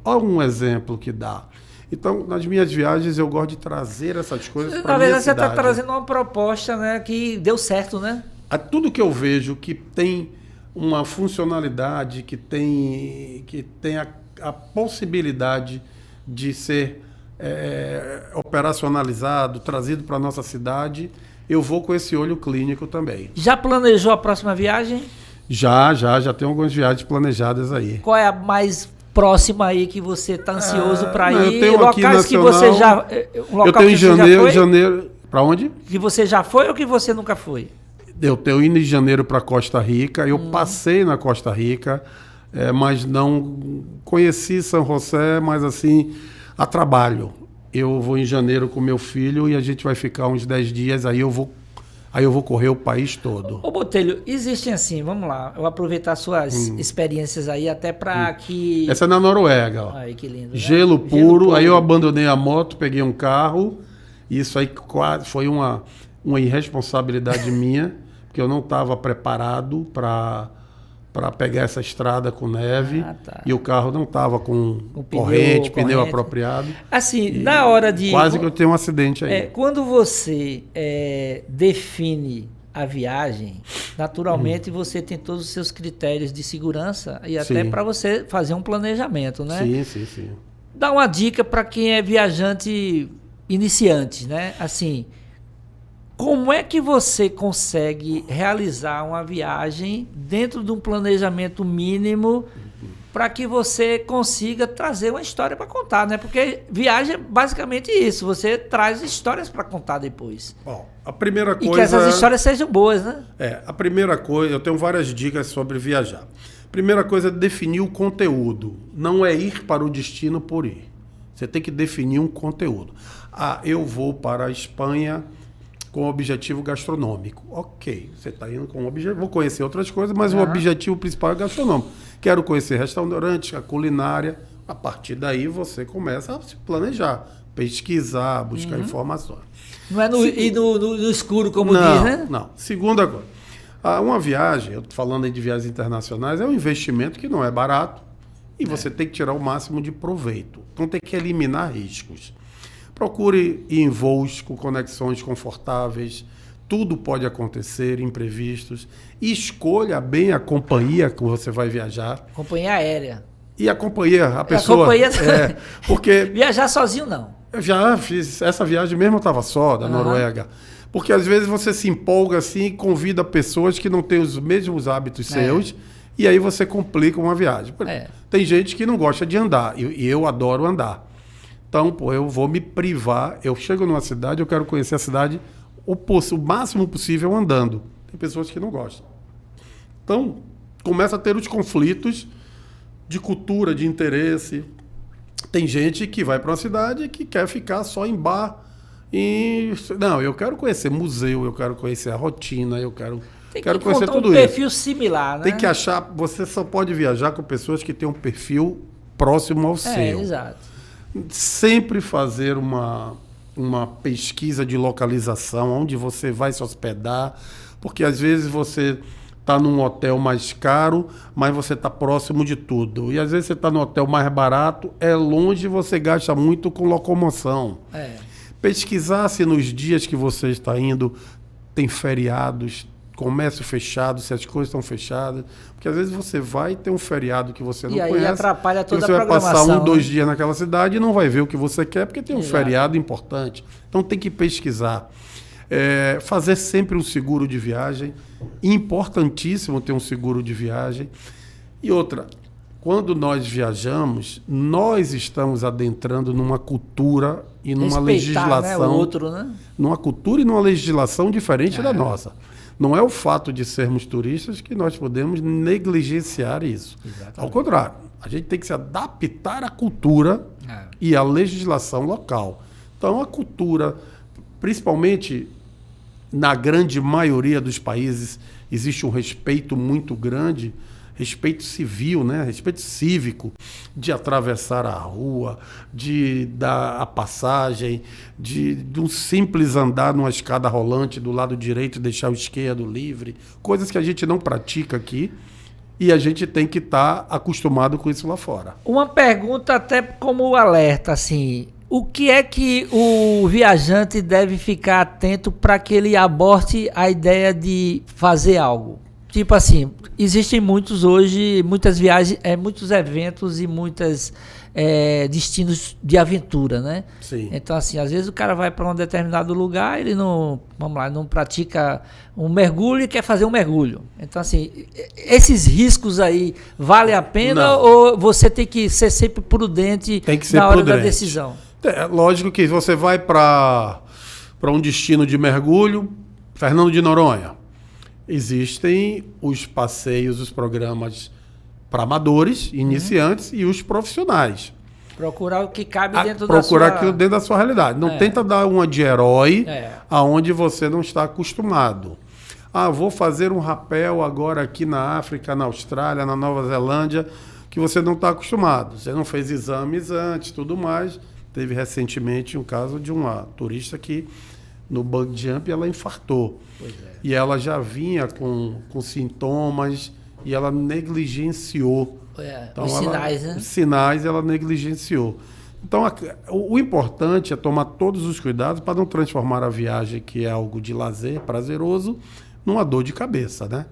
Olha um exemplo que dá. Então, nas minhas viagens, eu gosto de trazer essas coisas para a minha cidade. Na verdade, você está trazendo uma proposta, né, que deu certo, né? Tudo que eu vejo que tem uma funcionalidade, que tem a possibilidade de ser operacionalizado, trazido para a nossa cidade, eu vou com esse olho clínico também. Já planejou a próxima viagem? Já tem algumas viagens planejadas aí. Qual é a mais próxima aí que você está ansioso para ir? Eu tenho locais aqui que você já... eu tenho em janeiro... Para onde? Que você já foi ou que você nunca foi? Eu tenho ido em janeiro para Costa Rica. Eu passei na Costa Rica, mas não conheci São José, mas assim, a trabalho. Eu vou em janeiro com meu filho e a gente vai ficar uns 10 dias, aí eu vou correr o país todo. Ô Botelho, existem assim, vamos lá, eu vou aproveitar suas experiências aí até para que... Essa é na Noruega, ó. Ai, que lindo. Gelo puro, aí eu abandonei a moto, peguei um carro, e isso aí quase foi uma irresponsabilidade minha, porque eu não estava preparado para pegar essa estrada com neve, e o carro não estava com pneu apropriado. Assim, na hora de... Quase que eu tenho um acidente aí. Quando você define a viagem, naturalmente você tem todos os seus critérios de segurança e até para você fazer um planejamento, né? Sim. Dá uma dica para quem é viajante iniciante, né? Assim, como é que você consegue realizar uma viagem dentro de um planejamento mínimo para que você consiga trazer uma história para contar, né? Porque viagem é basicamente isso, você traz histórias para contar depois. Bom, a primeira coisa... E que essas histórias sejam boas, né? A primeira coisa, eu tenho várias dicas sobre viajar. Primeira coisa é definir o conteúdo. Não é ir para o destino por ir. Você tem que definir um conteúdo. Eu vou para a Espanha com objetivo gastronômico. Ok, você está indo com objetivo, vou conhecer outras coisas, mas o objetivo principal é gastronômico. Quero conhecer restaurantes, a culinária. A partir daí você começa a se planejar, pesquisar, buscar informações. Não é ir no escuro, como diz, né? Não. Segunda coisa, uma viagem, eu estou falando aí de viagens internacionais, é um investimento que não é barato e você tem que tirar o máximo de proveito. Então tem que eliminar riscos. Procure ir em voos com conexões confortáveis. Tudo pode acontecer, imprevistos. Escolha bem a companhia que você vai viajar. Companhia aérea. E a companhia, a pessoa... porque viajar sozinho, não. Eu já fiz essa viagem mesmo, eu estava só, da Noruega. Porque às vezes você se empolga assim e convida pessoas que não têm os mesmos hábitos seus. E aí você complica uma viagem. Tem gente que não gosta de andar. E eu adoro andar. Então, eu vou me privar. Eu chego numa cidade, eu quero conhecer a cidade o máximo possível andando. Tem pessoas que não gostam. Então, começa a ter os conflitos de cultura, de interesse. Tem gente que vai para uma cidade que quer ficar só em bar. Não, eu quero conhecer museu, eu quero conhecer a rotina, eu quero conhecer tudo isso. Tem um perfil similar, né? Tem que achar... Você só pode viajar com pessoas que têm um perfil próximo ao seu. Exato. Sempre fazer uma uma pesquisa de localização, onde você vai se hospedar, porque às vezes você está num hotel mais caro, mas você está próximo de tudo. E às vezes você está no hotel mais barato, é longe e você gasta muito com locomoção. Pesquisar se nos dias que você está indo tem feriados, comércio fechado, se as coisas estão fechadas. Porque às vezes você vai ter um feriado que você não E aí conhece. atrapalha toda a você vai passar programação, 2 né? dias naquela cidade e não vai ver o que você quer, porque tem um Exato. feriado importante. Então tem que pesquisar. Fazer sempre um seguro de viagem. Importantíssimo ter um seguro de viagem. E outra, quando nós viajamos, nós estamos adentrando numa cultura e numa Respeitar, legislação. né, o outro, né? Numa cultura e numa legislação diferente da nossa. Não é o fato de sermos turistas que nós podemos negligenciar isso. Exatamente. Ao contrário, a gente tem que se adaptar à cultura e à legislação local. Então, a cultura, principalmente na grande maioria dos países, existe um respeito muito grande, respeito civil, né? Respeito cívico, de atravessar a rua, de dar a passagem, de um simples andar numa escada rolante do lado direito e deixar o esquerdo livre, coisas que a gente não pratica aqui e a gente tem que estar acostumado com isso lá fora. Uma pergunta até como alerta, assim, o que é que o viajante deve ficar atento para que ele aborte a ideia de fazer algo? Tipo assim, existem muitas viagens, muitos eventos e muitos destinos de aventura, né? Sim. Então, assim, às vezes o cara vai para um determinado lugar, ele não pratica um mergulho e quer fazer um mergulho. Então, assim, esses riscos aí, vale a pena Não. ou você tem que ser sempre prudente Tem que ser na hora prudente. da decisão? É lógico que você vai para um destino de mergulho, Fernando de Noronha. Existem os passeios, os programas para amadores, iniciantes e os profissionais. Procurar o que cabe dentro Procurar da sua... aquilo dentro da sua realidade. Não tenta dar uma de herói aonde você não está acostumado. Vou fazer um rapel agora aqui na África, na Austrália, na Nova Zelândia, que você não está acostumado. Você não fez exames antes, tudo mais. Teve recentemente um caso de uma turista que no bungee jump ela infartou. E ela já vinha com sintomas e ela negligenciou. Então, os sinais, né? Os sinais ela negligenciou. Então, o importante é tomar todos os cuidados para não transformar a viagem, que é algo de lazer, prazeroso, numa dor de cabeça, né?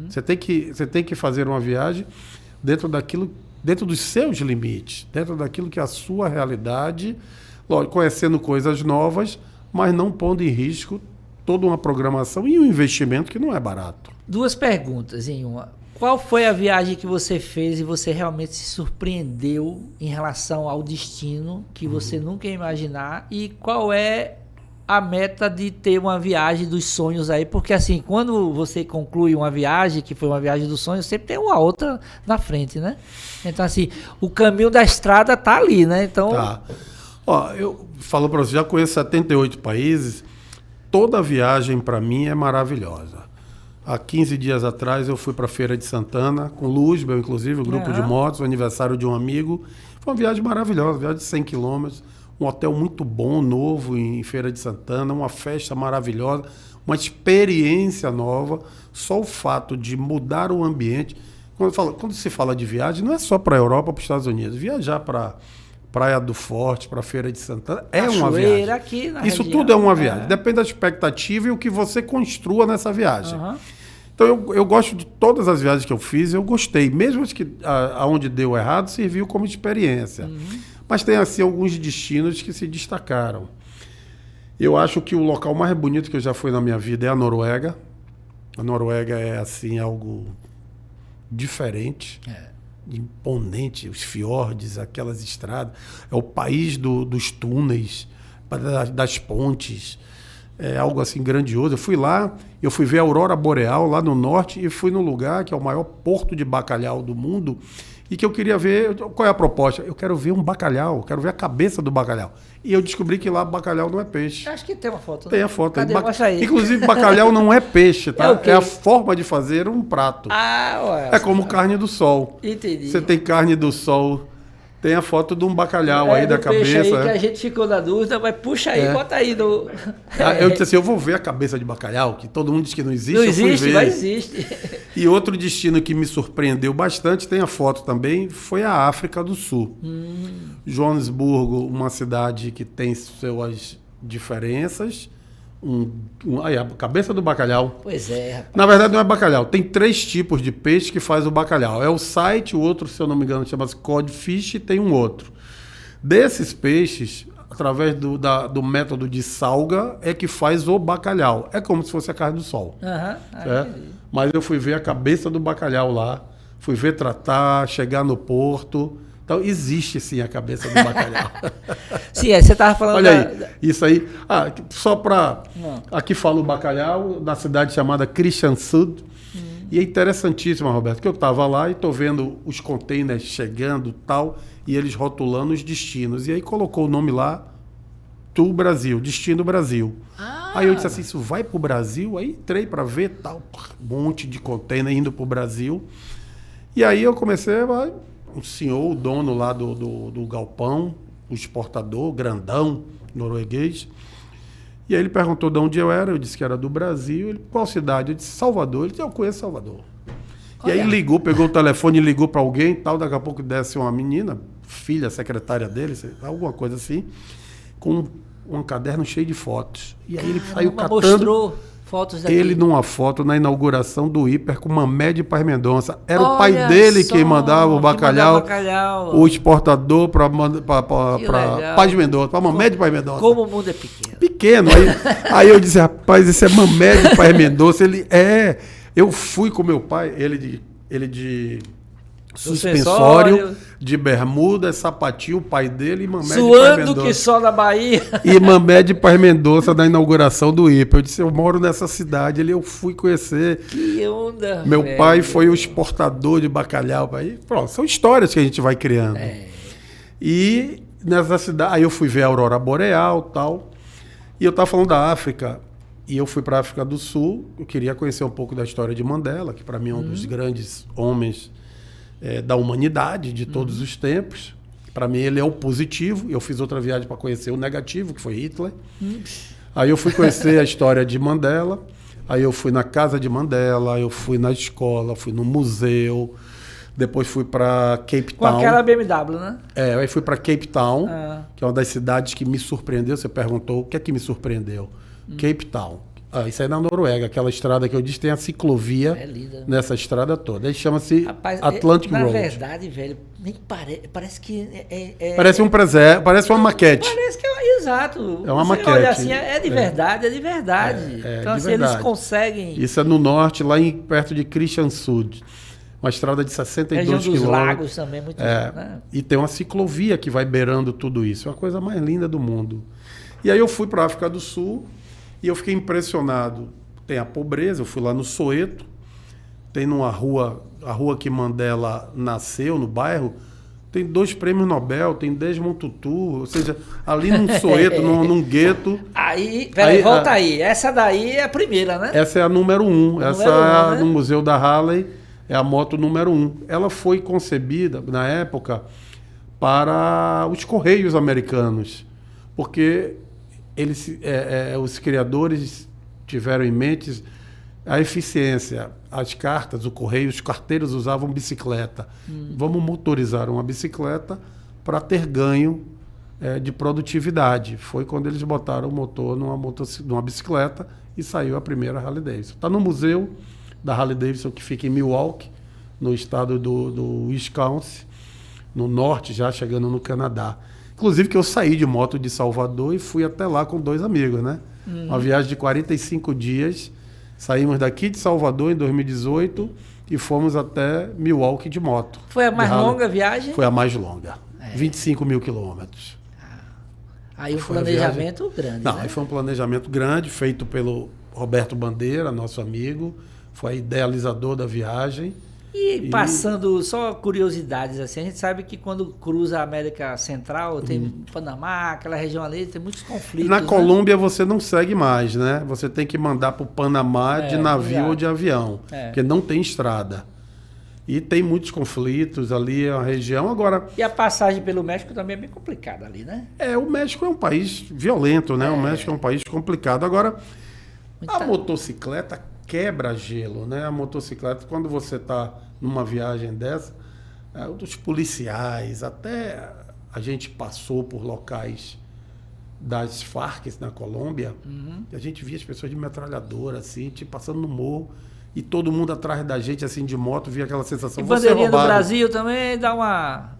Você tem que fazer uma viagem dentro dos seus limites, dentro daquilo que é a sua realidade, lógico, conhecendo coisas novas, mas não pondo em risco toda uma programação e um investimento que não é barato. 2 perguntas em uma. Qual foi a viagem que você fez e você realmente se surpreendeu em relação ao destino que você nunca ia imaginar? E qual é a meta de ter uma viagem dos sonhos aí? Porque assim, quando você conclui uma viagem, que foi uma viagem dos sonhos, sempre tem uma outra na frente, né? Então assim, o caminho da estrada tá ali, né? Então... Tá. Eu falo para você, já conheço 78 países, toda viagem para mim é maravilhosa. Há 15 dias atrás eu fui para a Feira de Santana, com Luzbel, inclusive, o grupo de motos, o aniversário de um amigo. Foi uma viagem maravilhosa, viagem de 100 quilômetros, um hotel muito bom, novo, em Feira de Santana, uma festa maravilhosa, uma experiência nova. Só o fato de mudar o ambiente. Quando se fala de viagem, não é só para a Europa ou para os Estados Unidos. Viajar para Praia do Forte, para Feira de Santana, é uma viagem. Aqui na Isso região, tudo é uma viagem. Depende da expectativa e o que você construa nessa viagem. Uhum. Então, eu gosto de todas as viagens que eu fiz, eu gostei. Mesmo as que aonde deu errado, serviu como experiência. Mas tem, assim, alguns destinos que se destacaram. Eu acho que o local mais bonito que eu já fui na minha vida é a Noruega. A Noruega é, assim, algo diferente. Imponente, os fiordes, aquelas estradas. É o país dos túneis, das pontes. É algo assim grandioso. Eu fui lá, eu fui ver a Aurora Boreal lá no norte e fui no lugar que é o maior porto de bacalhau do mundo e que eu queria ver. Qual é a proposta? Eu quero ver um bacalhau, eu quero ver a cabeça do bacalhau. E eu descobri que lá bacalhau não é peixe. Acho que tem uma foto. Né? Tem a foto. Cadê? Mostra aí. Inclusive, bacalhau não é peixe, tá? É o quê? É a forma de fazer um prato. Ué. É como carne do sol. Entendi. Você tem carne do sol Tem a foto de um bacalhau aí da do peixe aí cabeça. que a gente ficou na dúvida, mas puxa aí, bota aí no... Eu disse assim, eu vou ver a cabeça de bacalhau, que todo mundo diz que não existe, Não eu fui existe, ver. mas existe. E outro destino que me surpreendeu bastante, tem a foto também, foi a África do Sul. Joanesburgo, uma cidade que tem suas diferenças. Aí, a cabeça do bacalhau. Pois é, rapaz. Na verdade, não é bacalhau. Tem 3 tipos de peixe que faz o bacalhau. É o site, o outro, se eu não me engano, chama-se codfish, e tem um outro. Desses peixes, através do método de salga, é que faz o bacalhau. É como se fosse a carne do sol. Certo? Mas eu fui ver a cabeça do bacalhau lá, fui ver tratar, chegar no porto. Então, existe sim a cabeça do bacalhau. Sim, aí você estava falando... Olha aí, isso aí. Só para... Aqui fala o bacalhau, na cidade chamada Kristiansund. E é interessantíssimo, Roberto, que eu estava lá e estou vendo os containers chegando e tal, e eles rotulando os destinos. E aí colocou o nome lá, do Brasil, Destino Brasil. Aí eu disse assim, isso vai para o Brasil? Aí entrei para ver tal, um monte de container indo para o Brasil. E aí eu comecei, o senhor, o dono lá do galpão, o exportador, grandão, norueguês. E aí ele perguntou de onde eu era, eu disse que era do Brasil. Ele, qual cidade? Eu disse, Salvador. Ele disse, eu conheço Salvador. Olha. E aí ligou, pegou o telefone e ligou para alguém e tal. Daqui a pouco desce uma menina, filha, secretária dele, alguma coisa assim, com um caderno cheio de fotos. E aí ele saiu catando... Mostrou fotos daqui. Ele numa foto na inauguração do Hiper com Mamé de Paz Mendonça. Era o pai dele quem mandava o bacalhau, o exportador para Paz Mendonça, para Mamé de Paz Mendonça. Como o mundo é pequeno. Pequeno. Aí eu disse, rapaz, esse é Mamé de Paz Mendonça. Ele é... Eu fui com meu pai, ele de suspensório, de bermuda, sapatinho, o pai dele e Mamé de Paz Mendonça. Suando que só na Bahia. E Mamé de Paz Mendonça na inauguração do IPA. Eu disse, eu moro nessa cidade. Eu fui conhecer. Que onda, meu pai foi o exportador de bacalhau. Aí, pronto, são histórias que a gente vai criando. E nessa cidade, aí eu fui ver a Aurora Boreal e tal. E eu estava falando da África. E eu fui para a África do Sul. Eu queria conhecer um pouco da história de Mandela, que para mim é um dos grandes homens da humanidade de todos os tempos. Para mim ele é o positivo. Eu fiz outra viagem para conhecer o negativo, que foi Hitler. Aí eu fui conhecer a história de Mandela. Aí eu fui na casa de Mandela, eu fui na escola, fui no museu. Depois fui para Cape Town. Com aquela BMW, né? Aí fui para Cape Town, que é uma das cidades que me surpreendeu. Você perguntou o que é que me surpreendeu. Cape Town. Isso aí na Noruega, aquela estrada que eu disse, tem a ciclovia nessa estrada toda. Aí chama-se Atlantic Road. Na verdade, velho, nem parece que parece um presépio, parece uma maquete. Parece que é exato. É uma maquete. Olha assim, é de verdade, é de verdade. Então, assim, eles conseguem... Isso é no norte, lá perto de Kristiansund. Uma estrada de 62 quilômetros. Região dos lagos também, muito né? E tem uma ciclovia que vai beirando tudo isso. É uma coisa mais linda do mundo. E aí eu fui para a África do Sul e eu fiquei impressionado. Tem a pobreza, eu fui lá no Soweto, tem numa rua, a rua que Mandela nasceu, no bairro, tem 2 prêmios Nobel, tem Desmond Tutu, ou seja, ali num Soweto, num gueto. Peraí, volta aí. Essa daí é a primeira, né? Essa é a número 1. Essa no Museu da Harley é a moto número 1. Ela foi concebida, na época, para os Correios americanos, porque os criadores tiveram em mente a eficiência. As cartas, o correio, os carteiros usavam bicicleta. Vamos motorizar uma bicicleta para ter ganho de produtividade. Foi quando eles botaram o motor numa bicicleta e saiu a primeira Harley Davidson. Está no museu da Harley Davidson, que fica em Milwaukee, no estado do Wisconsin, no norte, já chegando no Canadá. Inclusive que eu saí de moto de Salvador e fui até lá com 2 amigos, né? Uma viagem de 45 dias. Saímos daqui de Salvador em 2018 e fomos até Milwaukee de moto. Foi a mais longa viagem? Foi a mais longa. 25 mil quilômetros. Aí um planejamento grande, Não, né? aí foi um planejamento grande, feito pelo Roberto Bandeira, nosso amigo. Foi idealizador da viagem. E passando, só curiosidades assim, a gente sabe que quando cruza a América Central, tem Panamá, aquela região ali, tem muitos conflitos. Na Colômbia você não segue mais, né? Você tem que mandar para o Panamá de navio ou de avião, porque não tem estrada. E tem muitos conflitos ali, a região. Agora, E a passagem pelo México também é bem complicada ali, né? o México é um país violento, né? O México é um país complicado. Agora, a motocicleta quebra gelo, né? A motocicleta, quando você está numa viagem dessa, os policiais, até a gente passou por locais das Farc na Colômbia, e a gente via as pessoas de metralhadora, assim, tipo, passando no morro, e todo mundo atrás da gente, assim, de moto, via aquela sensação. E Você bandeirinha do roubado. Brasil também dá uma...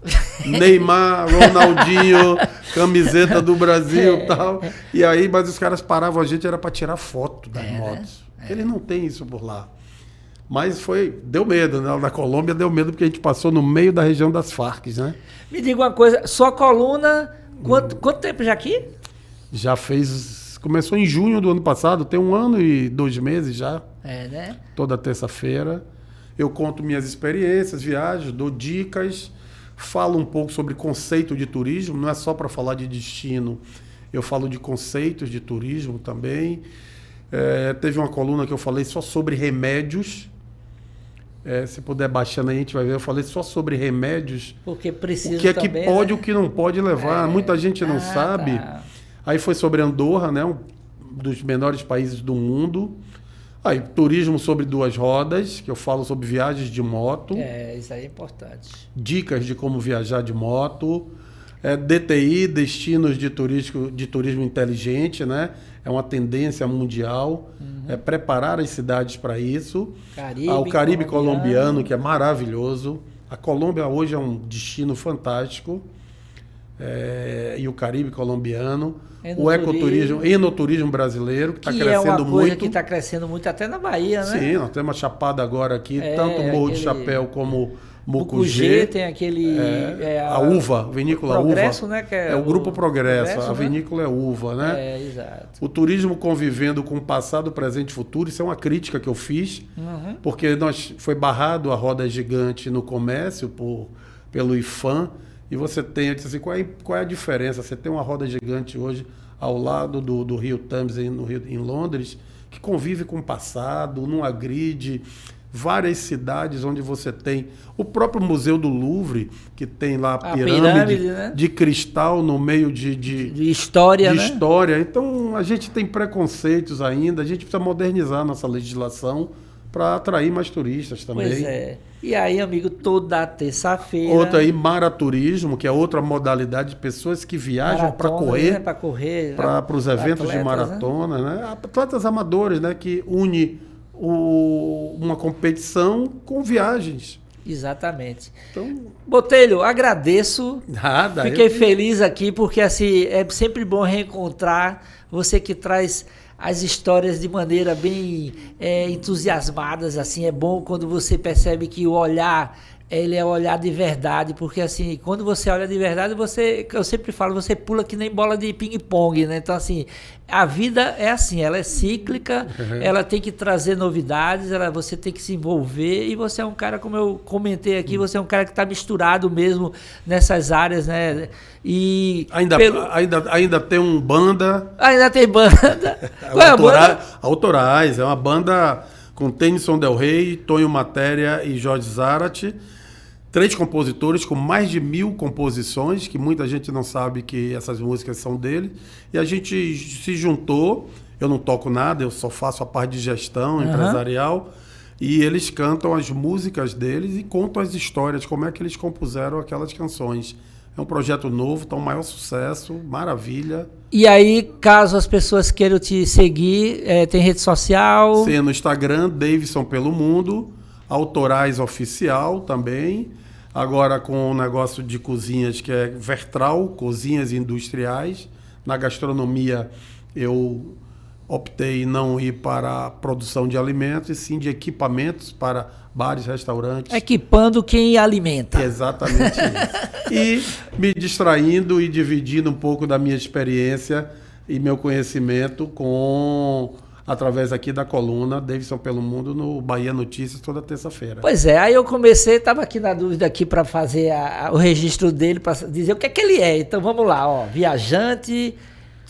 Neymar, Ronaldinho, camiseta do Brasil e tal. E aí, mas os caras paravam a gente, era para tirar foto das motos. Eles não têm isso por lá. Mas deu medo, né? Na Colômbia deu medo porque a gente passou no meio da região das Farc, né? Me diga uma coisa, só coluna, quanto tempo já aqui? Já começou em junho do ano passado, tem 1 ano e 2 meses já. Né? Toda terça-feira. Eu conto minhas experiências, viagens, dou dicas, falo um pouco sobre conceito de turismo, não é só para falar de destino, eu falo de conceitos de turismo também. Teve uma coluna que eu falei só sobre remédios. Se puder baixando aí, a gente vai ver. Eu falei só sobre remédios. Porque precisa o que é também, que pode, né? o que não pode levar. Muita gente não sabe. Tá. Aí foi sobre Andorra, né? Um dos menores países do mundo. Aí, turismo sobre 2 rodas, que eu falo sobre viagens de moto. Isso aí é importante. Dicas de como viajar de moto. DTI, destinos de turismo inteligente, né? É uma tendência mundial. Preparar as cidades para isso. O Caribe colombiano, que é maravilhoso. A Colômbia hoje é um destino fantástico. E o Caribe colombiano. O ecoturismo, enoturismo brasileiro, que está crescendo é uma coisa muito. que está crescendo muito até na Bahia, né? Sim, nós temos uma chapada agora aqui, tanto Morro de Chapéu como Mucugê. Tem aquele... a Uva, a vinícola Progresso, Uva. né? Que é o Grupo Progresso, a né? vinícola é Uva, né? Exato. O turismo convivendo com o passado, presente e futuro, isso é uma crítica que eu fiz, porque foi barrado a roda gigante no comércio pelo IFAM, e você tem, eu disse assim, qual é a diferença? Você tem uma roda gigante hoje ao lado do Rio Thames em Londres, que convive com o passado, não agride. Várias cidades onde você tem o próprio Museu do Louvre, que tem lá a pirâmide né? de cristal no meio de história, né? história. Então, a gente tem preconceitos ainda, a gente precisa modernizar a nossa legislação para atrair mais turistas também. Pois é. E aí, amigo, toda terça-feira... Outra aí, maraturismo, que é outra modalidade de pessoas que viajam para correr, né? Para para os eventos de maratona, né? Atletas amadores, né? Que une uma competição com viagens. Exatamente. Então, Botelho, agradeço. Nada. Fiquei feliz aqui, porque assim, é sempre bom reencontrar você que traz as histórias de maneira bem entusiasmadas, assim, é bom quando você percebe que o olhar, ele é olhar de verdade, porque assim, quando você olha de verdade, eu sempre falo, você pula que nem bola de ping-pong, né? Então assim, a vida é assim, ela é cíclica, ela tem que trazer novidades, você tem que se envolver, e você é um cara, como eu comentei aqui, você é um cara que está misturado mesmo nessas áreas, né? E ainda tem um banda. Ainda tem banda. Qual é a banda? Autorais, é uma banda com Tennyson Del Rey, Tonho Matéria e Jorge Zarate. 3 compositores com mais de 1000 composições, que muita gente não sabe que essas músicas são dele. E a gente se juntou, eu não toco nada, eu só faço a parte de gestão empresarial. E eles cantam as músicas deles e contam as histórias, como é que eles compuseram aquelas canções. É um projeto novo, tá um maior sucesso, maravilha. E aí, caso as pessoas queiram te seguir, tem rede social? Sim, no Instagram, Davidson Pelo Mundo, Autorais Oficial também. Agora com um negócio de cozinhas que é Vertral, Cozinhas Industriais. Na gastronomia, eu optei em não ir para a produção de alimentos, e sim de equipamentos para bares, restaurantes. Equipando quem alimenta. Exatamente isso. E me distraindo e dividindo um pouco da minha experiência e meu conhecimento através aqui da coluna Davidson Pelo Mundo no Bahia Notícias toda terça-feira. Pois é, aí eu comecei, estava aqui na dúvida aqui para fazer o registro dele, para dizer o que é que ele é. Então vamos lá, ó, viajante,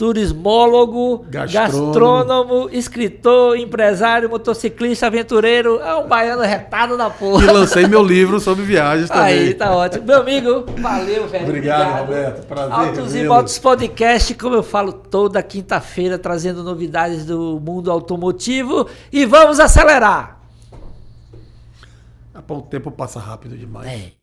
turismólogo, gastrônomo, escritor, empresário, motociclista, aventureiro, é um baiano retado da porra. E lancei meu livro sobre viagens também. Aí, tá ótimo. Meu amigo, valeu, velho. Obrigado, Roberto. Prazer. Autos e Motos Podcast, como eu falo toda quinta-feira, trazendo novidades do mundo automotivo. E vamos acelerar. O tempo passa rápido demais. É.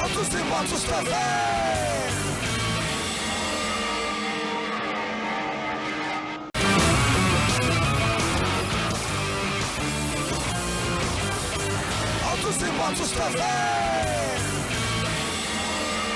Autos e Motos TV. Autos e Motos TV.